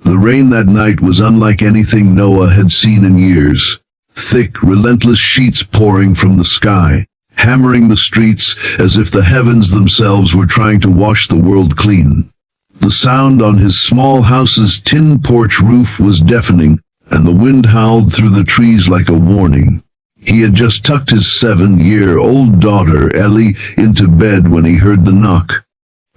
The rain that night was unlike anything Noah had seen in years. Thick, relentless sheets pouring from the sky, hammering the streets as if the heavens themselves were trying to wash the world clean. The sound on his small house's tin porch roof was deafening, and the wind howled through the trees like a warning. He had just tucked his 7-year-old daughter, Ellie, into bed when he heard the knock.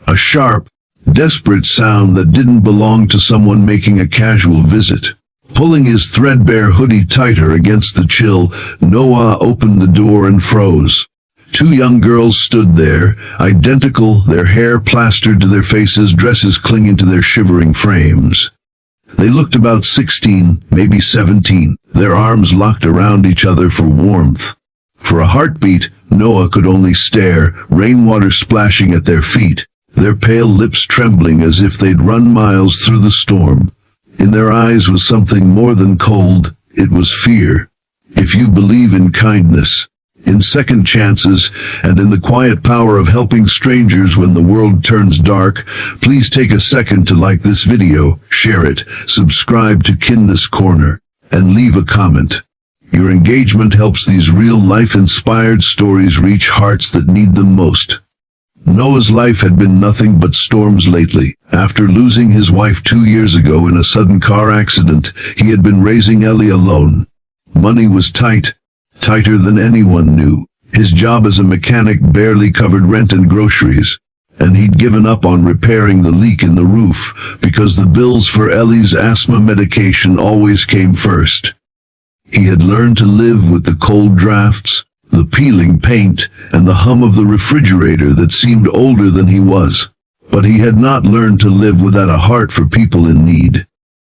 A sharp, desperate sound that didn't belong to someone making a casual visit. Pulling his threadbare hoodie tighter against the chill, Noah opened the door and froze. 2 young girls stood there, identical, their hair plastered to their faces, dresses clinging to their shivering frames. They looked about 16, maybe 17, their arms locked around each other for warmth. For a heartbeat, Noah could only stare, rainwater splashing at their feet, their pale lips trembling as if they'd run miles through the storm. In their eyes was something more than cold, it was fear. If you believe in kindness, in second chances, and in the quiet power of helping strangers when the world turns dark, please take a second to like this video, share it, subscribe to Kindness Corner, and leave a comment. Your engagement helps these real-life-inspired stories reach hearts that need them most. Noah's life had been nothing but storms lately. After losing his wife 2 years ago in a sudden car accident, he had been raising Ellie alone. Money was tight, tighter than anyone knew. His job as a mechanic barely covered rent and groceries, and he'd given up on repairing the leak in the roof because the bills for Ellie's asthma medication always came first. He had learned to live with the cold drafts, the peeling paint, and the hum of the refrigerator that seemed older than he was. But he had not learned to live without a heart for people in need.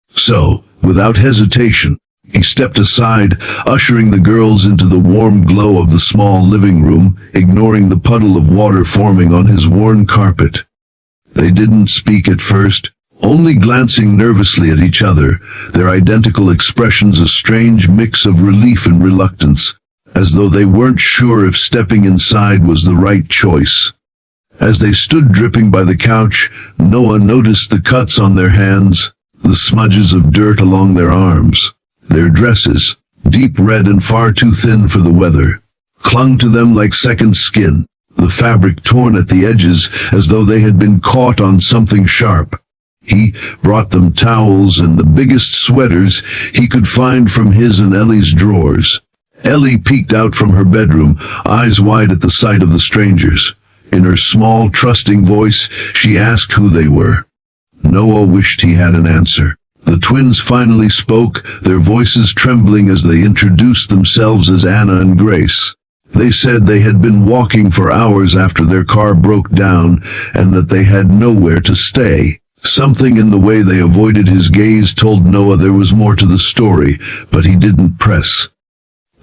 So, without hesitation, he stepped aside, ushering the girls into the warm glow of the small living room, ignoring the puddle of water forming on his worn carpet. They didn't speak at first, only glancing nervously at each other, their identical expressions a strange mix of relief and reluctance, as though they weren't sure if stepping inside was the right choice. As they stood dripping by the couch, Noah noticed the cuts on their hands, the smudges of dirt along their arms. Their dresses, deep red and far too thin for the weather, clung to them like second skin, the fabric torn at the edges as though they had been caught on something sharp. He brought them towels and the biggest sweaters he could find from his and Ellie's drawers. Ellie peeked out from her bedroom, eyes wide at the sight of the strangers. In her small, trusting voice, she asked who they were. Noah wished he had an answer. The twins finally spoke, their voices trembling as they introduced themselves as Anna and Grace. They said they had been walking for hours after their car broke down, and that they had nowhere to stay. Something in the way they avoided his gaze told Noah there was more to the story, but he didn't press.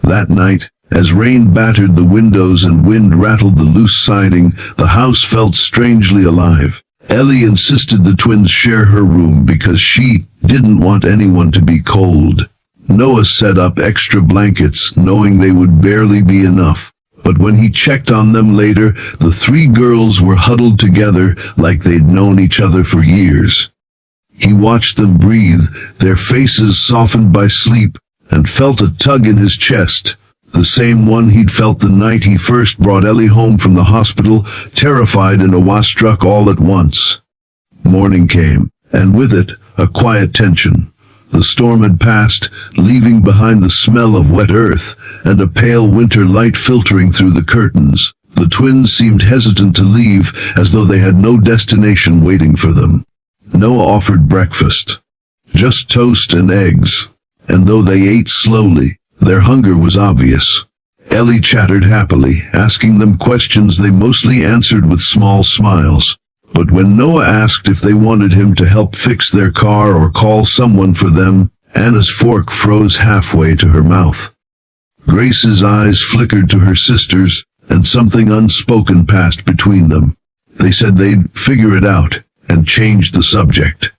That night, as rain battered the windows and wind rattled the loose siding, the house felt strangely alive. Ellie insisted the twins share her room because she didn't want anyone to be cold. Noah set up extra blankets, knowing they would barely be enough. But when he checked on them later, the 3 girls were huddled together like they'd known each other for years. He watched them breathe, their faces softened by sleep, and felt a tug in his chest, the same one he'd felt the night he first brought Ellie home from the hospital, terrified and awestruck all at once. Morning came, and with it, a quiet tension. The storm had passed, leaving behind the smell of wet earth, and a pale winter light filtering through the curtains. The twins seemed hesitant to leave, as though they had no destination waiting for them. Noah offered breakfast. Just toast and eggs. And though they ate slowly, their hunger was obvious. Ellie chattered happily, asking them questions they mostly answered with small smiles. But when Noah asked if they wanted him to help fix their car or call someone for them, Anna's fork froze halfway to her mouth. Grace's eyes flickered to her sisters, and something unspoken passed between them. They said they'd figure it out, and changed the subject.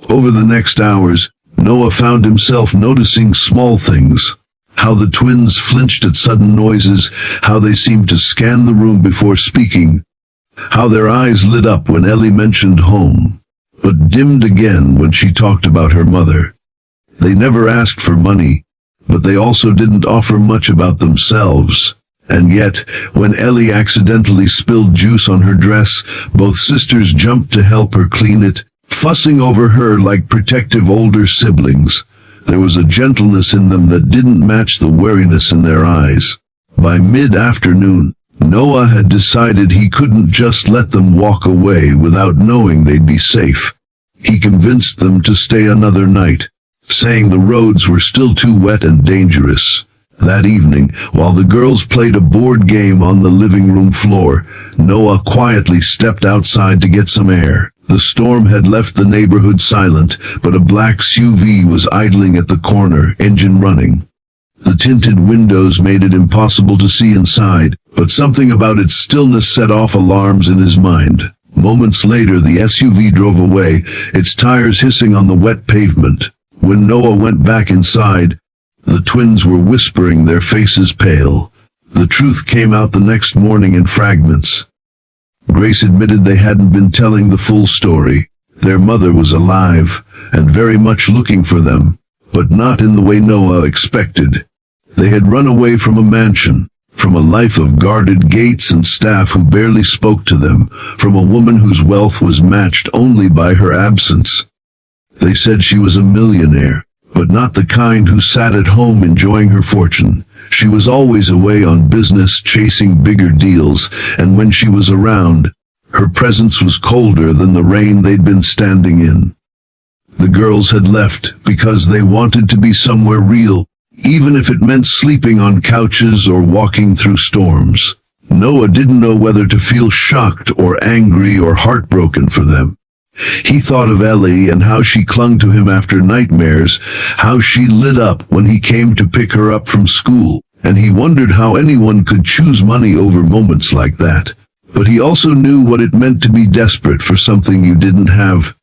Over the next hours, Noah found himself noticing small things. How the twins flinched at sudden noises, how they seemed to scan the room before speaking, how their eyes lit up when Ellie mentioned home. but dimmed again when she talked about her mother. They never asked for money, but they also didn't offer much about themselves. And yet, when Ellie accidentally spilled juice on her dress, both sisters jumped to help her clean it, fussing over her like protective older siblings. There was a gentleness in them that didn't match the wariness in their eyes. By mid-afternoon, Noah had decided he couldn't just let them walk away without knowing they'd be safe. He convinced them to stay another night, saying the roads were still too wet and dangerous. That evening, while the girls played a board game on the living room floor, Noah quietly stepped outside to get some air. The storm had left the neighborhood silent, but a black SUV was idling at the corner, engine running. The tinted windows made it impossible to see inside, but something about its stillness set off alarms in his mind. Moments later, the SUV drove away, its tires hissing on the wet pavement. When Noah went back inside, the twins were whispering, their faces pale. The truth came out the next morning in fragments. Grace admitted they hadn't been telling the full story. Their mother was alive, and very much looking for them, but not in the way Noah expected. They had run away from a mansion, from a life of guarded gates and staff who barely spoke to them, from a woman whose wealth was matched only by her absence. They said she was a millionaire, but not the kind who sat at home enjoying her fortune. She was always away on business, chasing bigger deals, and when she was around, her presence was colder than the rain they'd been standing in. The girls had left because they wanted to be somewhere real, even if it meant sleeping on couches or walking through storms. Noah didn't know whether to feel shocked or angry or heartbroken for them. He thought of Ellie and how she clung to him after nightmares, how she lit up when he came to pick her up from school, and he wondered how anyone could choose money over moments like that. But he also knew what it meant to be desperate for something you didn't have.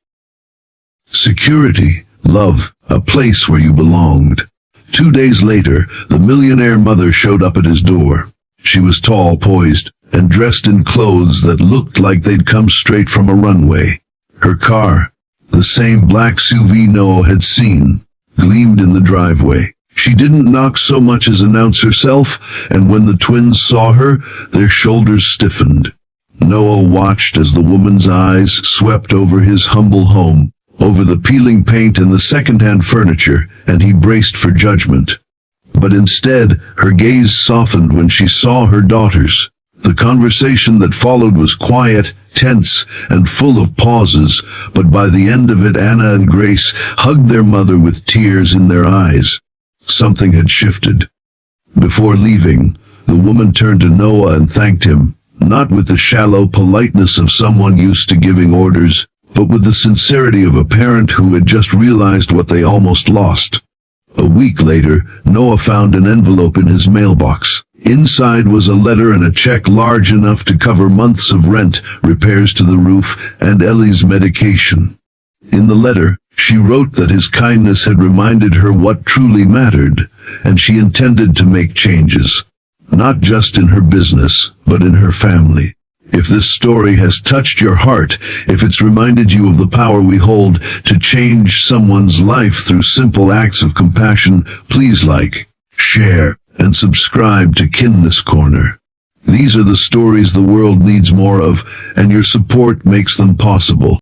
Security, love, a place where you belonged. 2 days later, the millionaire mother showed up at his door. She was tall, poised, and dressed in clothes that looked like they'd come straight from a runway. Her car, the same black SUV Noah had seen, gleamed in the driveway. She didn't knock so much as announce herself, and when the twins saw her, their shoulders stiffened. Noah watched as the woman's eyes swept over his humble home, over the peeling paint and the second-hand furniture, and he braced for judgment. But instead, her gaze softened when she saw her daughters. The conversation that followed was quiet, tense, and full of pauses, but by the end of it, Anna and Grace hugged their mother with tears in their eyes. Something had shifted. Before leaving, the woman turned to Noah and thanked him, not with the shallow politeness of someone used to giving orders, but with the sincerity of a parent who had just realized what they almost lost. A week later, Noah found an envelope in his mailbox. Inside was a letter and a check large enough to cover months of rent, repairs to the roof, and Ellie's medication. In the letter, she wrote that his kindness had reminded her what truly mattered, and she intended to make changes. Not just in her business, but in her family. If this story has touched your heart, if it's reminded you of the power we hold to change someone's life through simple acts of compassion, please like, share, and subscribe to Kindness Corner. These are the stories the world needs more of, and your support makes them possible.